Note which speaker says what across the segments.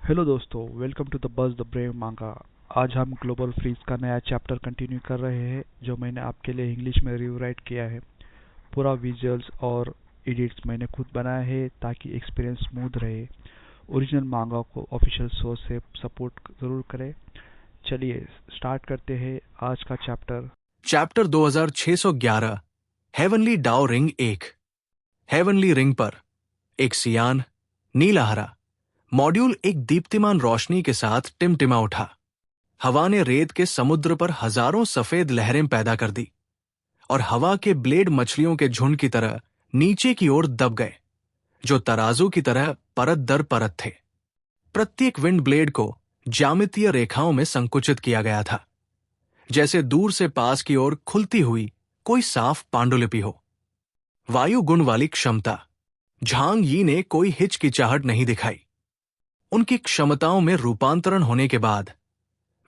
Speaker 1: Hello दोस्तों, welcome to the buzz the brave manga. आज हम ग्लोबल फ्रीज का नया चैप्टर कंटिन्यू कर रहे हैं जो मैंने आपके लिए इंग्लिश में रिवराइट किया है। पूरा विजुअल्स और एडिट्स मैंने खुद बनाया है ताकि एक्सपीरियंस स्मूथ रहे। ओरिजिनल मांगा को ऑफिशियल सोर्स से सपोर्ट जरूर करें। चलिए स्टार्ट करते हैं आज का chapter.
Speaker 2: Chapter 2611 heavenly Dao ring 1। Heavenly ring पर एक सियान नीला हरा मॉड्यूल एक दीप्तिमान रोशनी के साथ टिमटिमा उठा। हवा ने रेत के समुद्र पर हजारों सफेद लहरें पैदा कर दी और हवा के ब्लेड मछलियों के झुंड की तरह नीचे की ओर दब गए, जो तराजू की तरह परत दर परत थे। प्रत्येक विंड ब्लेड को ज्यामितीय रेखाओं में संकुचित किया गया था, जैसे दूर से पास की ओर खुलती हुई कोई साफ पांडुलिपि हो। वायु गुण वाली क्षमता। झांग यी ने कोई हिचकिचाहट नहीं दिखाई। उनकी क्षमताओं में रूपांतरण होने के बाद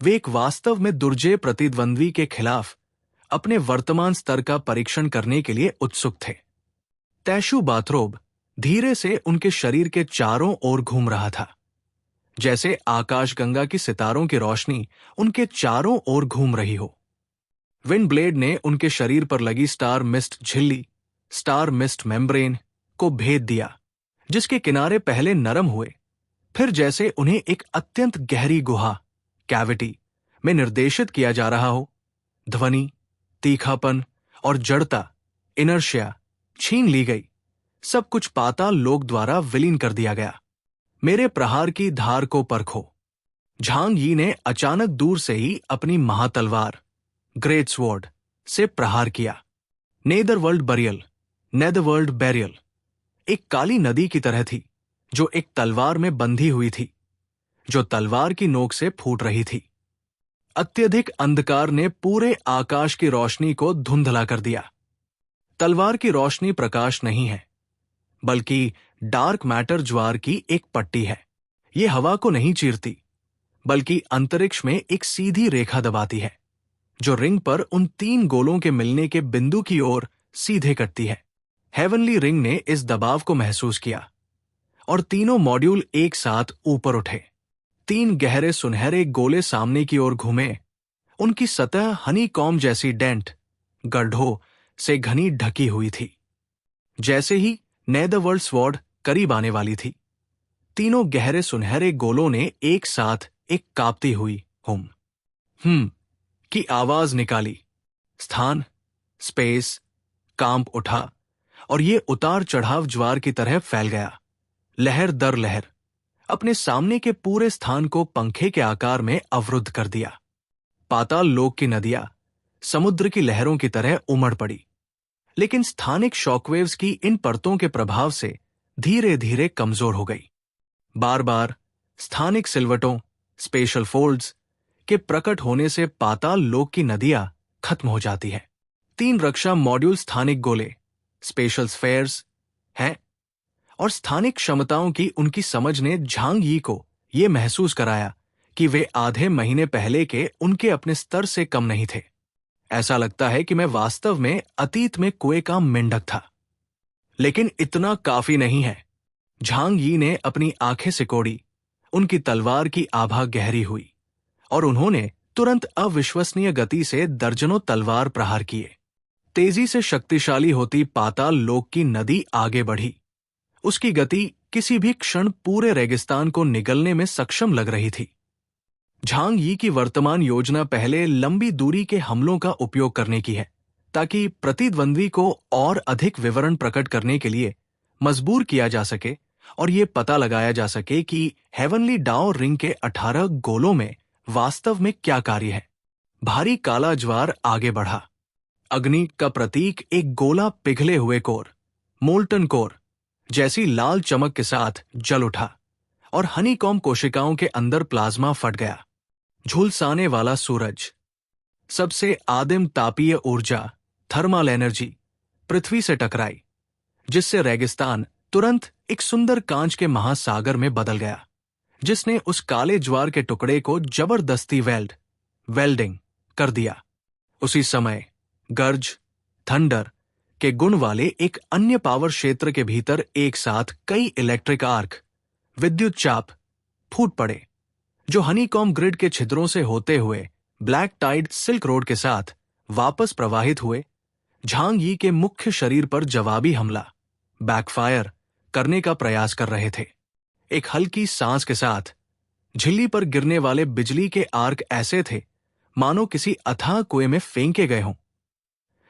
Speaker 2: वे एक वास्तव में दुर्जय प्रतिद्वंद्वी के खिलाफ अपने वर्तमान स्तर का परीक्षण करने के लिए उत्सुक थे। तैशु बाथरोब धीरे से उनके शरीर के चारों ओर घूम रहा था, जैसे आकाशगंगा की सितारों की रोशनी उनके चारों ओर घूम रही हो। विंड ब्लेड ने उनके शरीर पर लगी स्टार मिस्ट झिल्ली, स्टार मिस्ट मेम्ब्रेन को भेद दिया, जिसके किनारे पहले नरम हुए, फिर जैसे उन्हें एक अत्यंत गहरी गुहा कैविटी में निर्देशित किया जा रहा हो। ध्वनि, तीखापन और जड़ता, इनर्शिया छीन ली गई। सब कुछ पाताल लोक द्वारा विलीन कर दिया गया। मेरे प्रहार की धार को परखो। झांग यी ने अचानक दूर से ही अपनी महातलवार ग्रेट स्वॉर्ड से प्रहार किया। नेदरवर्ल्ड बरियल, नेदरवर्ल्ड बैरियल एक काली नदी की तरह थी, जो एक तलवार में बंधी हुई थी, जो तलवार की नोक से फूट रही थी। अत्यधिक अंधकार ने पूरे आकाश की रोशनी को धुंधला कर दिया। तलवार की रोशनी प्रकाश नहीं है, बल्कि डार्क मैटर ज्वार की एक पट्टी है। यह हवा को नहीं चीरती, बल्कि अंतरिक्ष में एक सीधी रेखा दबाती है, जो रिंग पर उन तीन गोलों के मिलने के बिंदु की ओर सीधे कटती है। हेवनली रिंग ने इस दबाव को महसूस किया और तीनों मॉड्यूल एक साथ ऊपर उठे। तीन गहरे सुनहरे गोले सामने की ओर घूमे। उनकी सतह हनी कॉम जैसी डेंट गड्ढों से घनी ढकी हुई थी। जैसे ही नेदरवर्ल्ड स्वॉर्ड करीब आने वाली थी, तीनों गहरे सुनहरे गोलों ने एक साथ एक कांपती हुई हुम की आवाज निकाली। स्थान, स्पेस कांप उठा और ये उतार चढ़ाव ज्वार की तरह फैल गया, लहर दर लहर, अपने सामने के पूरे स्थान को पंखे के आकार में अवरुद्ध कर दिया। पाताल लोक की नदियां समुद्र की लहरों की तरह उमड़ पड़ी, लेकिन स्थानिक शॉकवेव्स की इन परतों के प्रभाव से धीरे धीरे कमजोर हो गई। बार बार स्थानिक सिलवटों, स्पेशल फोल्ड्स के प्रकट होने से पाताल लोक की नदियां खत्म हो जाती है। तीन रक्षा मॉड्यूल स्थानिक गोले, स्पेशल स्फेयर्स हैं, और स्थानिक क्षमताओं की उनकी समझ ने झांग यी को यह महसूस कराया कि वे आधे महीने पहले के उनके अपने स्तर से कम नहीं थे। ऐसा लगता है कि मैं वास्तव में अतीत में कुएं का मेंढक था। लेकिन इतना काफी नहीं है। झांग यी ने अपनी आंखें सिकोड़ी। उनकी तलवार की आभा गहरी हुई और उन्होंने तुरंत अविश्वसनीय गति से दर्जनों तलवार प्रहार किए। तेजी से शक्तिशाली होती पाताल लोक की नदी आगे बढ़ी। उसकी गति किसी भी क्षण पूरे रेगिस्तान को निगलने में सक्षम लग रही थी। झांग यी की वर्तमान योजना पहले लंबी दूरी के हमलों का उपयोग करने की है, ताकि प्रतिद्वंद्वी को और अधिक विवरण प्रकट करने के लिए मजबूर किया जा सके और ये पता लगाया जा सके कि हेवनली डाओ रिंग के 18 गोलों में वास्तव में क्या कार्य है। भारी काला ज्वार आगे बढ़ा। अग्नि का प्रतीक एक गोला पिघले हुए कोर, मोल्टन कोर जैसी लाल चमक के साथ जल उठा और हनीकॉम कोशिकाओं के अंदर प्लाज्मा फट गया। झुलसाने वाला सूरज, सबसे आदिम तापीय ऊर्जा थर्मल एनर्जी पृथ्वी से टकराई, जिससे रेगिस्तान तुरंत एक सुंदर कांच के महासागर में बदल गया, जिसने उस काले ज्वार के टुकड़े को जबरदस्ती वेल्डिंग कर दिया। उसी समय गर्ज, थंडर के गुण वाले एक अन्य पावर क्षेत्र के भीतर एक साथ कई इलेक्ट्रिक आर्क, विद्युत चाप फूट पड़े, जो हनीकॉम ग्रिड के छिद्रों से होते हुए ब्लैक टाइड सिल्क रोड के साथ वापस प्रवाहित हुए झांग यी के मुख्य शरीर पर जवाबी हमला बैकफायर करने का प्रयास कर रहे थे। एक हल्की सांस के साथ झिल्ली पर गिरने वाले बिजली के आर्क ऐसे थे मानो किसी अथाह कुएं में फेंके गए हों,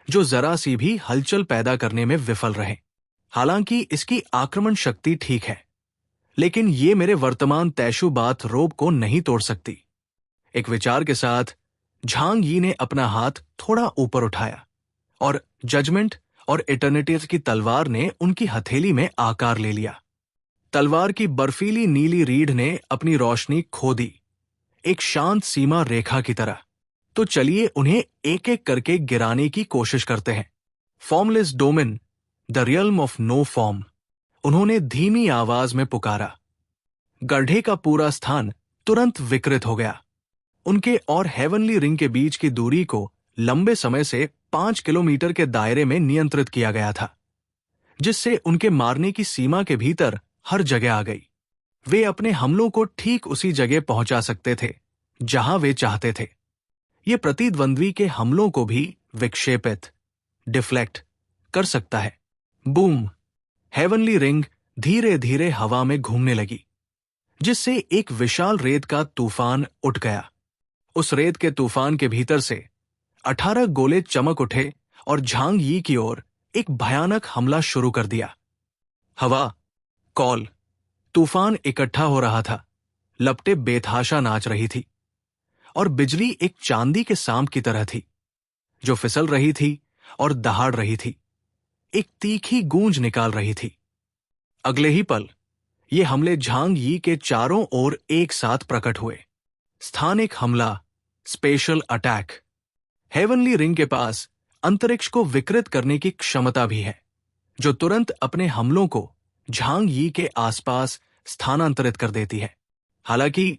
Speaker 2: जो जरा सी भी हलचल पैदा करने में विफल रहे। हालांकि इसकी आक्रमण शक्ति ठीक है, लेकिन ये मेरे वर्तमान तैशुबात रोब को नहीं तोड़ सकती। एक विचार के साथ झांग यी ने अपना हाथ थोड़ा ऊपर उठाया और जजमेंट और इटर्निटी की तलवार ने उनकी हथेली में आकार ले लिया। तलवार की बर्फीली नीली रीढ़ ने अपनी रोशनी खो दी, एक शांत सीमा रेखा की तरह। तो चलिए उन्हें एक एक करके गिराने की कोशिश करते हैं। Formless domain, the realm of no form, उन्होंने धीमी आवाज में पुकारा। गड्ढे का पूरा स्थान तुरंत विकृत हो गया। उनके और हेवनली रिंग के बीच की दूरी को लंबे समय से 5 किलोमीटर के दायरे में नियंत्रित किया गया था, जिससे उनके मारने की सीमा के भीतर हर जगह आ गई। वे अपने हमलों को ठीक उसी जगह पहुंचा सकते थे जहां वे चाहते थे। ये प्रतिद्वंद्वी के हमलों को भी विक्षेपित, डिफ्लेक्ट कर सकता है। बूम! हेवनली रिंग धीरे धीरे हवा में घूमने लगी, जिससे एक विशाल रेत का तूफान उठ गया। उस रेत के तूफान के भीतर से 18 गोले चमक उठे और झांग यी की ओर एक भयानक हमला शुरू कर दिया। हवा, कॉल, तूफान इकट्ठा हो रहा था, लपटें बेतहाशा नाच रही थी, और बिजली एक चांदी के सांप की तरह थी, जो फिसल रही थी और दहाड़ रही थी, एक तीखी गूंज निकाल रही थी। अगले ही पल ये हमले झांग यी के चारों ओर एक साथ प्रकट हुए। स्थानिक हमला, स्पेशल अटैक। हेवनली रिंग के पास अंतरिक्ष को विकृत करने की क्षमता भी है, जो तुरंत अपने हमलों को झांग यी के आसपास स्थानांतरित कर देती है। हालांकि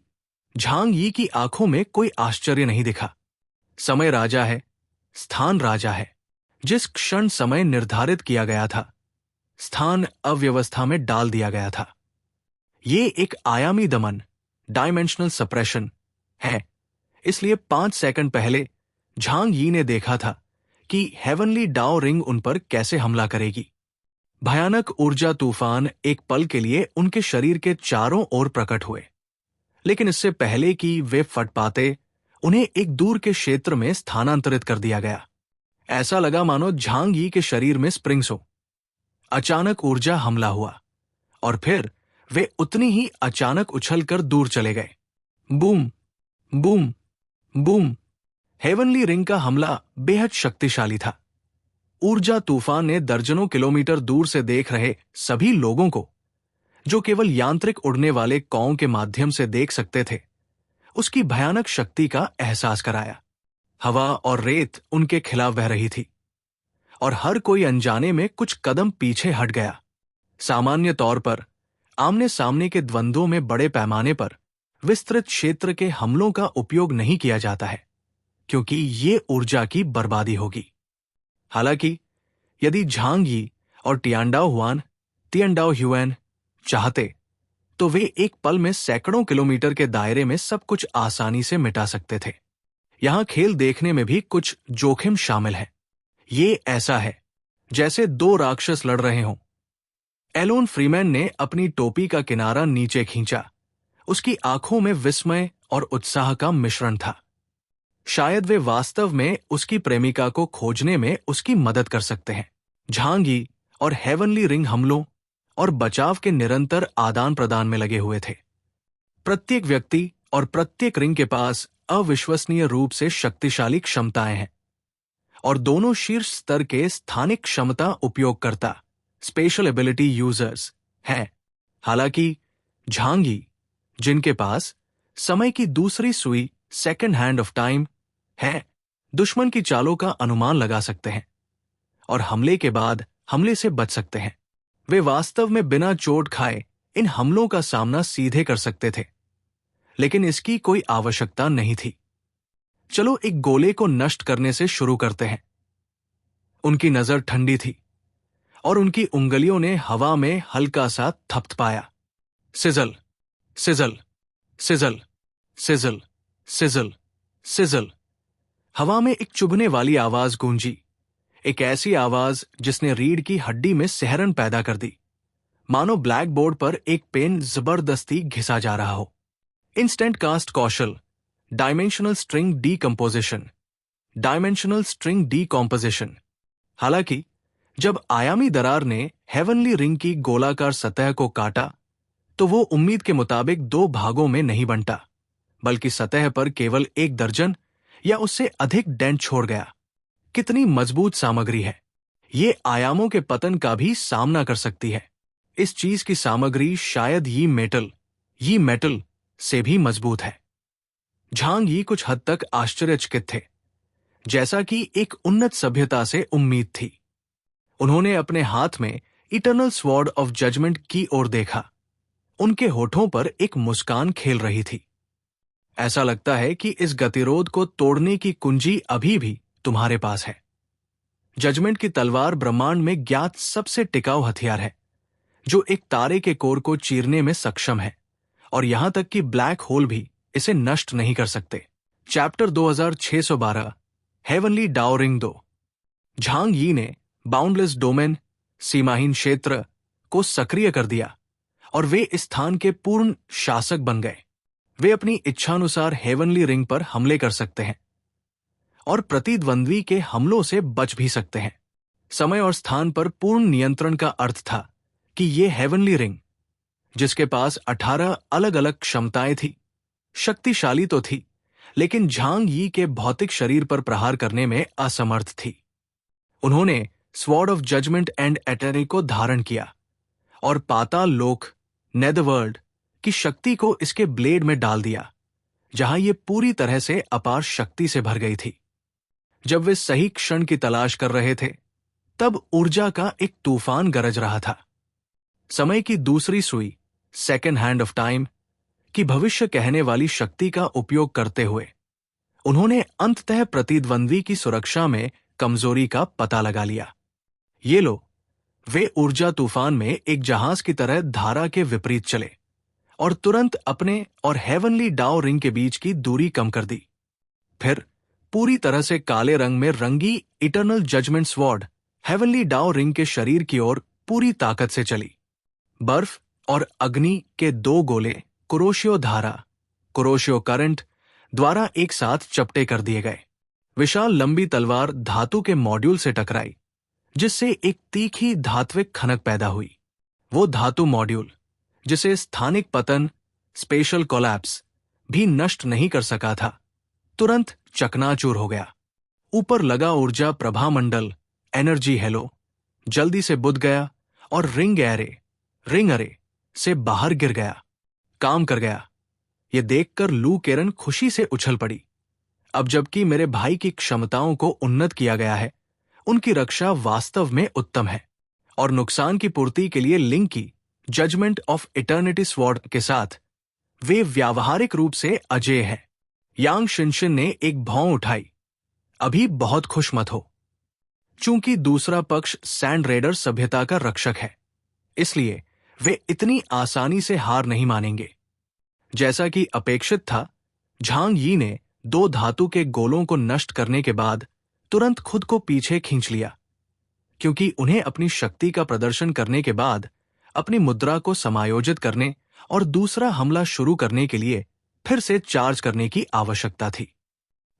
Speaker 2: झांग यी की आंखों में कोई आश्चर्य नहीं दिखा। समय राजा है, स्थान राजा है। जिस क्षण समय निर्धारित किया गया था, स्थान अव्यवस्था में डाल दिया गया था। ये एक आयामी दमन, डायमेंशनल सप्रेशन है। इसलिए 5 सेकंड पहले झांग यी ने देखा था कि हेवनली डाओ रिंग उन पर कैसे हमला करेगी। भयानक ऊर्जा तूफान एक पल के लिए उनके शरीर के चारों ओर प्रकट हुए, लेकिन इससे पहले कि वे फट पाते, उन्हें एक दूर के क्षेत्र में स्थानांतरित कर दिया गया। ऐसा लगा मानो झांग यी के शरीर में स्प्रिंग्स हो। अचानक ऊर्जा हमला हुआ और फिर वे उतनी ही अचानक उछलकर दूर चले गए। Boom, boom, boom! Heavenly ring का हमला बेहद शक्तिशाली था। ऊर्जा तूफान ने दर्जनों किलोमीटर दूर से देख रहे सभी लोगों को, जो केवल यांत्रिक उड़ने वाले कौओं के माध्यम से देख सकते थे, उसकी भयानक शक्ति का एहसास कराया। हवा और रेत उनके खिलाफ बह रही थी, और हर कोई अनजाने में कुछ कदम पीछे हट गया। सामान्य तौर पर आमने सामने के द्वंद्वों में बड़े पैमाने पर विस्तृत क्षेत्र के हमलों का उपयोग नहीं किया जाता है, क्योंकि ये ऊर्जा की बर्बादी होगी। हालांकि यदि झांग यी और तियानडाओ ह्युएन चाहते, तो वे एक पल में सैकड़ों किलोमीटर के दायरे में सब कुछ आसानी से मिटा सकते थे। यहां खेल देखने में भी कुछ जोखिम शामिल है। ये ऐसा है जैसे 2 राक्षस लड़ रहे हों। एलोन फ्रीमैन ने अपनी टोपी का किनारा नीचे खींचा। उसकी आंखों में विस्मय और उत्साह का मिश्रण था। शायद वे वास्तव में उसकी प्रेमिका को खोजने में उसकी मदद कर सकते हैं। झांग यी और हेवनली रिंग हमलों और बचाव के निरंतर आदान प्रदान में लगे हुए थे। प्रत्येक व्यक्ति और प्रत्येक रिंग के पास अविश्वसनीय रूप से शक्तिशाली क्षमताएं हैं, और दोनों शीर्ष स्तर के स्थानिक क्षमता उपयोगकर्ता, स्पेशल एबिलिटी यूजर्स हैं। हालांकि झांग यी, जिनके पास समय की दूसरी सुई, सेकंड हैंड ऑफ टाइम है, दुश्मन की चालों का अनुमान लगा सकते हैं और हमले के बाद हमले से बच सकते हैं। वे वास्तव में बिना चोट खाए इन हमलों का सामना सीधे कर सकते थे, लेकिन इसकी कोई आवश्यकता नहीं थी। चलो एक गोले को नष्ट करने से शुरू करते हैं। उनकी नजर ठंडी थी और उनकी उंगलियों ने हवा में हल्का सा थपथपाया। Sizzle, sizzle! Sizzle, sizzle, sizzle, sizzle. हवा में एक चुभने वाली आवाज गूंजी, एक ऐसी आवाज जिसने रीढ़ की हड्डी में सिहरन पैदा कर दी, मानो ब्लैक बोर्ड पर एक पेन जबरदस्ती घिसा जा रहा हो। इंस्टेंट कास्ट कौशल, dimensional string decomposition, dimensional string decomposition. हालांकि जब आयामी दरार ने हेवनली रिंग की गोलाकार सतह को काटा तो वो उम्मीद के मुताबिक दो भागों में नहीं बंटा, बल्कि सतह पर केवल 1 दर्जन या उससे अधिक डेंट छोड़ गया। कितनी मजबूत सामग्री है! ये आयामों के पतन का भी सामना कर सकती है। इस चीज की सामग्री शायद ये मेटल से भी मजबूत है। झांग यी कुछ हद तक आश्चर्यचकित थे, जैसा कि एक उन्नत सभ्यता से उम्मीद थी। उन्होंने अपने हाथ में इटर्नल स्वॉर्ड ऑफ जजमेंट की ओर देखा। उनके होठों पर एक मुस्कान खेल रही थी। ऐसा लगता है कि इस गतिरोध को तोड़ने की कुंजी अभी भी तुम्हारे पास है। जजमेंट की तलवार ब्रह्मांड में ज्ञात सबसे टिकाऊ हथियार है, जो एक तारे के कोर को चीरने में सक्षम है, और यहां तक कि ब्लैक होल भी इसे नष्ट नहीं कर सकते। Chapter 2612, heavenly Dao ring 2। Zhang Yi ने बाउंडलेस डोमेन, सीमाहीन क्षेत्र को सक्रिय कर दिया और वे इस स्थान के पूर्ण शासक बन गए। वे अपनी इच्छानुसार हेवनली रिंग पर हमले कर सकते हैं और प्रतिद्वंद्वी के हमलों से बच भी सकते हैं। समय और स्थान पर पूर्ण नियंत्रण का अर्थ था कि ये हेवनली रिंग, जिसके पास 18 अलग अलग क्षमताएं थी, शक्तिशाली तो थी, लेकिन झांग यी के भौतिक शरीर पर प्रहार करने में असमर्थ थी। उन्होंने sword of judgment and eternity को धारण किया और पाताल लोक, नेदरवर्ल्ड की शक्ति को इसके ब्लेड में डाल दिया, जहां ये पूरी तरह से अपार शक्ति से भर गई थी। जब वे सही क्षण की तलाश कर रहे थे, तब ऊर्जा का एक तूफान गरज रहा था। समय की दूसरी सुई, सेकेंड हैंड ऑफ टाइम की भविष्य कहने वाली शक्ति का उपयोग करते हुए उन्होंने अंततः प्रतिद्वंद्वी की सुरक्षा में कमजोरी का पता लगा लिया। ये लो, वे ऊर्जा तूफान में एक जहाज की तरह धारा के विपरीत चले और तुरंत अपने और हेवनली डाओ रिंग के बीच की दूरी कम कर दी। फिर पूरी तरह से काले रंग में रंगी eternal judgment sword heavenly Dao ring के शरीर की ओर पूरी ताकत से चली। बर्फ और अग्नि के 2 गोले कुरोशियो धारा, कुरोशियो करंट द्वारा एक साथ चपटे कर दिए गए। विशाल लंबी तलवार धातु के मॉड्यूल से टकराई, जिससे एक तीखी धात्विक खनक पैदा हुई। वो धातु मॉड्यूल, जिसे स्थानिक पतन, स्पेशल कोलैप्स भी नष्ट नहीं कर सका था, तुरंत चकनाचूर हो गया। ऊपर लगा ऊर्जा प्रभामंडल, एनर्जी हेलो, जल्दी से बुझ गया और रिंग अरे से बाहर गिर गया। काम कर गया। ये देखकर लू केरन खुशी से उछल पड़ी। अब जबकि मेरे भाई की क्षमताओं को उन्नत किया गया है, उनकी रक्षा वास्तव में उत्तम है, और नुकसान की पूर्ति के लिए लिंक की जजमेंट ऑफ इटर्निटी स्वॉर्ड के साथ वे व्यावहारिक रूप से अजेय हैं। यांग शिनशिन ने एक भौं उठाई। अभी बहुत खुश मत हो। चूंकि दूसरा पक्ष सैंड रेडर सभ्यता का रक्षक है, इसलिए वे इतनी आसानी से हार नहीं मानेंगे। जैसा कि अपेक्षित था, झांग यी ने 2 धातु के गोलों को नष्ट करने के बाद तुरंत खुद को पीछे खींच लिया, क्योंकि उन्हें अपनी शक्ति का प्रदर्शन करने के बाद अपनी मुद्रा को समायोजित करने और दूसरा हमला शुरू करने के लिए फिर से चार्ज करने की आवश्यकता थी।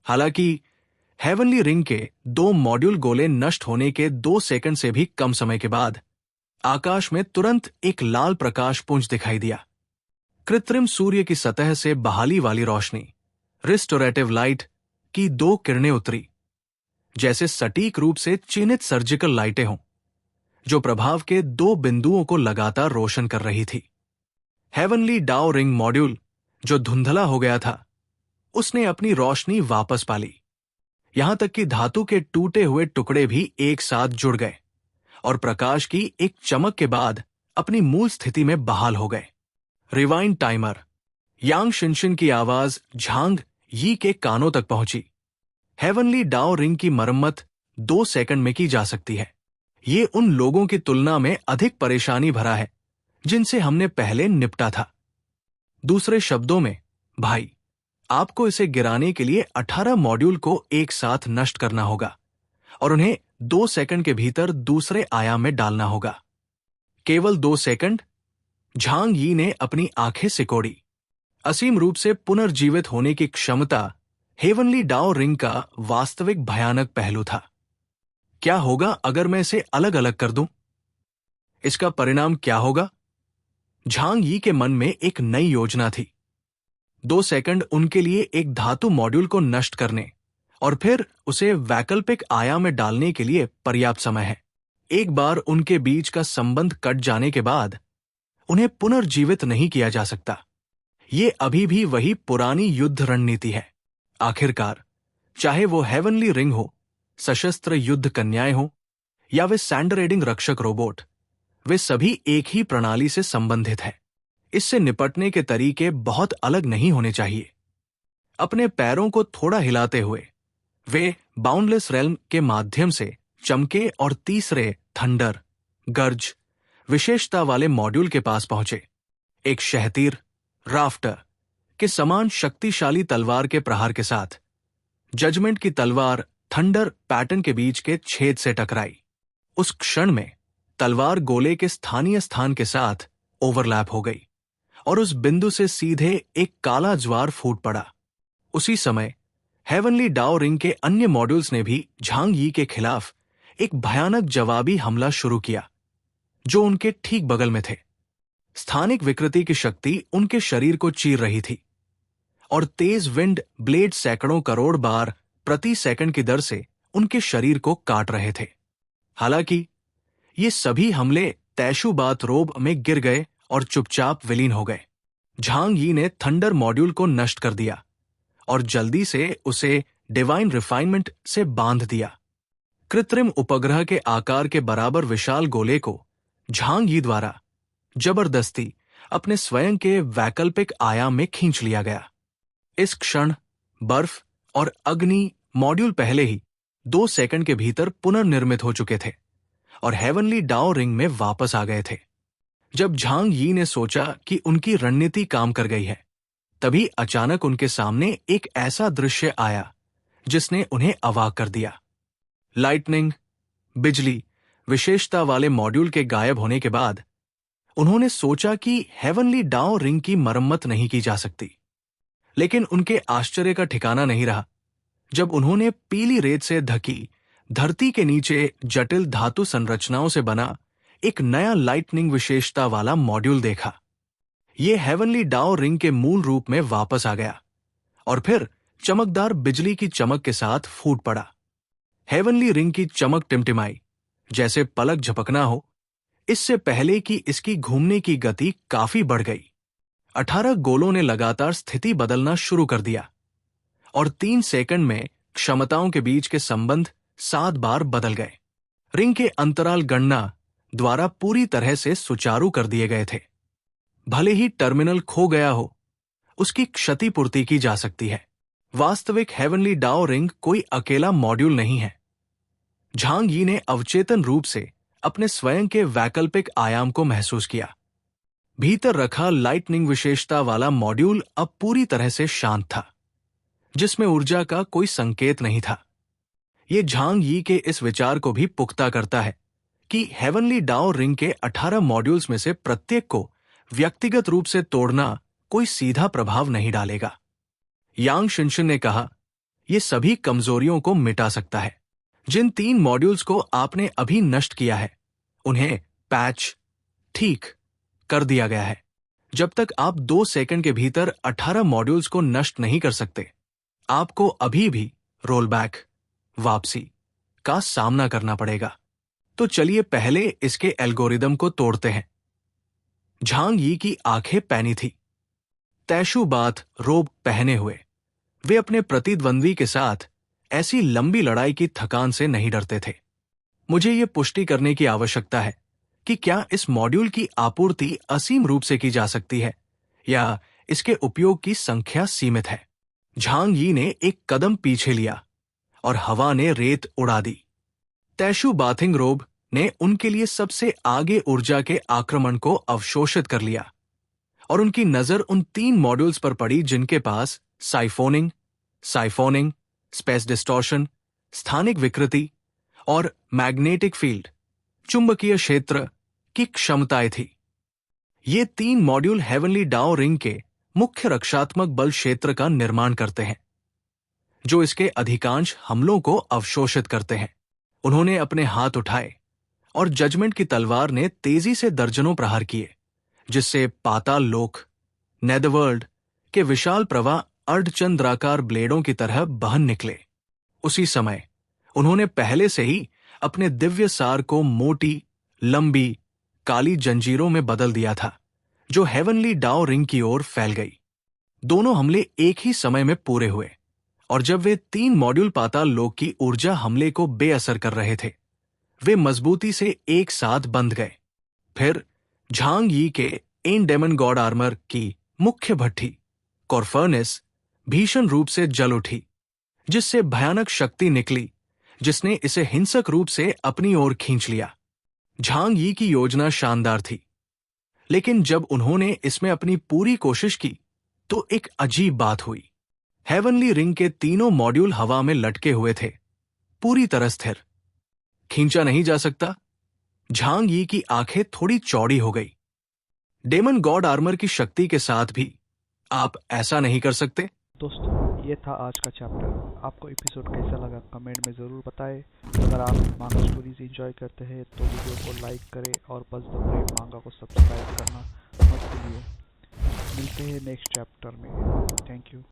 Speaker 2: हालांकि हेवनली रिंग के 2 मॉड्यूल गोले नष्ट होने के 2 सेकंड से भी कम समय के बाद आकाश में तुरंत एक लाल प्रकाश पुंज दिखाई दिया। कृत्रिम सूर्य की सतह से बहाली वाली रोशनी, रिस्टोरेटिव लाइट की 2 किरणें उतरी, जैसे सटीक रूप से चिन्हित सर्जिकल लाइटें हों, जो प्रभाव के 2 बिंदुओं को लगातार रोशन कर रही थी। हेवनली डाओ रिंग मॉड्यूल, जो धुंधला हो गया था, उसने अपनी रोशनी वापस पा ली। यहां तक कि धातु के टूटे हुए टुकड़े भी एक साथ जुड़ गए और प्रकाश की एक चमक के बाद अपनी मूल स्थिति में बहाल हो गए। Rewind timer. यांग शिनशिन की आवाज झांग यी के कानों तक पहुंची। हेवनली डाओ रिंग की मरम्मत 2 सेकंड में की जा सकती है। ये उन लोगों की तुलना में अधिक परेशानी भरा है जिनसे हमने पहले निपटा था। दूसरे शब्दों में, भाई, आपको इसे गिराने के लिए 18 मॉड्यूल को एक साथ नष्ट करना होगा और उन्हें 2 सेकंड के भीतर दूसरे आयाम में डालना होगा। केवल 2 सेकंड? झांग यी ने अपनी आंखें सिकोड़ी। असीम रूप से पुनर्जीवित होने की क्षमता हेवनली डाओ रिंग का वास्तविक भयानक पहलू था। क्या होगा अगर मैं इसे अलग अलग कर दूं? इसका परिणाम क्या होगा? झांग यी के मन में एक नई योजना थी। 2 सेकंड उनके लिए एक धातु मॉड्यूल को नष्ट करने और फिर उसे वैकल्पिक आयाम में डालने के लिए पर्याप्त समय है। एक बार उनके बीच का संबंध कट जाने के बाद उन्हें पुनर्जीवित नहीं किया जा सकता। ये अभी भी वही पुरानी युद्ध रणनीति है। आखिरकार, चाहे वो हेवनली रिंग हो, सशस्त्र युद्ध कन्याएं हो या वे सैंडरेडिंग रक्षक रोबोट, वे सभी एक ही प्रणाली से संबंधित हैं। इससे निपटने के तरीके बहुत अलग नहीं होने चाहिए। अपने पैरों को थोड़ा हिलाते हुए वे बाउंडलेस रेल्म के माध्यम से चमके और तीसरे थंडर गर्ज विशेषता वाले मॉड्यूल के पास पहुंचे। एक शहतीर राफ्टर के समान शक्तिशाली तलवार के प्रहार के साथ जजमेंट की तलवार थंडर पैटर्न के बीच के छेद से टकराई। उस क्षण में तलवार गोले के स्थानीय स्थान के साथ ओवरलैप हो गई और उस बिंदु से सीधे एक काला ज्वार फूट पड़ा। उसी समय हेवनली डाओ रिंग के अन्य मॉड्यूल्स ने भी झांग यी के खिलाफ एक भयानक जवाबी हमला शुरू किया, जो उनके ठीक बगल में थे। स्थानिक विकृति की शक्ति उनके शरीर को चीर रही थी और तेज विंड ब्लेड सैकड़ों करोड़ बार प्रति सेकंड की दर से उनके शरीर को काट रहे थे। हालांकि ये सभी हमले तैशुबात रोब में गिर गए और चुपचाप विलीन हो गए। झांग यी ने थंडर मॉड्यूल को नष्ट कर दिया और जल्दी से उसे डिवाइन रिफाइनमेंट से बांध दिया। कृत्रिम उपग्रह के आकार के बराबर विशाल गोले को झांग यी द्वारा जबरदस्ती अपने स्वयं के वैकल्पिक आयाम में खींच लिया गया। इस क्षण बर्फ और अग्नि मॉड्यूल पहले ही 2 सेकंड के भीतर पुनर्निर्मित हो चुके थे और हेवनली डाओ रिंग में वापस आ गए थे। जब झांग यी ने सोचा कि उनकी रणनीति काम कर गई है, तभी अचानक उनके सामने एक ऐसा दृश्य आया जिसने उन्हें अवाक कर दिया। लाइटनिंग, बिजली विशेषता वाले मॉड्यूल के गायब होने के बाद उन्होंने सोचा कि हेवनली डाओ रिंग की मरम्मत नहीं की जा सकती। लेकिन उनके आश्चर्य का ठिकाना नहीं रहा जब उन्होंने पीली रेत से ढकी धरती के नीचे जटिल धातु संरचनाओं से बना एक नया लाइटनिंग विशेषता वाला मॉड्यूल देखा। यह हेवनली डाओ रिंग के मूल रूप में वापस आ गया और फिर चमकदार बिजली की चमक के साथ फूट पड़ा। हेवनली रिंग की चमक टिमटिमाई, जैसे पलक झपकना हो। इससे पहले कि इसकी घूमने की गति काफी बढ़ गई, 18 गोलों ने लगातार स्थिति बदलना शुरू कर दिया और 3 सेकंड में क्षमताओं के बीच के संबंध 7 बार बदल गए। रिंग के अंतराल गणना द्वारा पूरी तरह से सुचारू कर दिए गए थे। भले ही टर्मिनल खो गया हो, उसकी क्षतिपूर्ति की जा सकती है। वास्तविक हेवनली डाओ रिंग कोई अकेला मॉड्यूल नहीं है। झांग यी ने अवचेतन रूप से अपने स्वयं के वैकल्पिक आयाम को महसूस किया। भीतर रखा लाइटनिंग विशेषता वाला मॉड्यूल अब पूरी तरह से शांत था, जिसमें ऊर्जा का कोई संकेत नहीं था। यह झांग यी के इस विचार को भी पुख्ता करता है कि हेवनली डाओ रिंग के 18 मॉड्यूल्स में से प्रत्येक को व्यक्तिगत रूप से तोड़ना कोई सीधा प्रभाव नहीं डालेगा। यांग शिनशिन ने कहा, यह सभी कमजोरियों को मिटा सकता है। जिन 3 मॉड्यूल्स को आपने अभी नष्ट किया है, उन्हें पैच ठीक कर दिया गया है। जब तक आप 2 सेकंड के भीतर 18 मॉड्यूल्स को नष्ट नहीं कर सकते, आपको अभी भी रोलबैक वापसी का सामना करना पड़ेगा। तो चलिए पहले इसके एल्गोरिदम को तोड़ते हैं। झांग यी की आंखें पैनी थी। तैशुबात रोब पहने हुए वे अपने प्रतिद्वंद्वी के साथ ऐसी लंबी लड़ाई की थकान से नहीं डरते थे। मुझे यह पुष्टि करने की आवश्यकता है कि क्या इस मॉड्यूल की आपूर्ति असीम रूप से की जा सकती है या इसके उपयोग की संख्या सीमित है। झांग यी ने एक कदम पीछे लिया और हवा ने रेत उड़ा दी। तैशुबाथिंग रोब ने उनके लिए सबसे आगे ऊर्जा के आक्रमण को अवशोषित कर लिया और उनकी नजर उन 3 मॉड्यूल्स पर पड़ी जिनके पास साइफोनिंग, स्पेस डिस्टॉर्शन, स्थानिक विकृति और मैग्नेटिक फील्ड, चुंबकीय क्षेत्र की क्षमताएं थी। ये 3 मॉड्यूल हेवनली डाओ रिंग के मुख्य रक्षात्मक बल क्षेत्र का निर्माण करते हैं, जो इसके अधिकांश हमलों को अवशोषित करते हैं। उन्होंने अपने हाथ उठाए और जजमेंट की तलवार ने तेजी से दर्जनों प्रहार किए, जिससे पाताल लोक, नेदरवर्ल्ड के विशाल प्रवाह अर्धचंद्राकार ब्लेडों की तरह बहन निकले। उसी समय उन्होंने पहले से ही अपने दिव्य सार को मोटी, लंबी, काली जंजीरों में बदल दिया था, जो हेवनली डाओ रिंग की ओर फैल गई। दोनों हमले एक ही समय में पूरे हुए, और जब वे 3 मॉड्यूल पाताल लोक की ऊर्जा हमले को बेअसर कर रहे थे, वे मजबूती से एक साथ बंध गए। फिर झांग यी के एन डेमन गॉड आर्मर की मुख्य भट्ठी कॉरफर्नेस भीषण रूप से जल उठी, जिससे भयानक शक्ति निकली, जिसने इसे हिंसक रूप से अपनी ओर खींच लिया। झांग यी की योजना शानदार थी, लेकिन जब उन्होंने इसमें अपनी पूरी कोशिश की तो एक अजीब बात हुई। हेवनली रिंग के तीनों मॉड्यूल हवा में लटके हुए थे, पूरी तरह स्थिर, खींचा नहीं जा सकता। झांग यी की आंखें थोड़ी चौड़ी हो गई। डेमन गॉड आर्मर की शक्ति के साथ भी आप ऐसा नहीं कर सकते।
Speaker 1: दोस्तों, ये था आज का चैप्टर। आपको एपिसोड कैसा लगा कमेंट में ज़रूर बताएं। अगर आप मांगा स्टोरीज एंजॉय करते हैं तो वीडियो को लाइक करें और बस द ब्रेव मांगा को सब्सक्राइब करना मत भूलिए। मिलते हैं नेक्स्ट चैप्टर में। Thank you.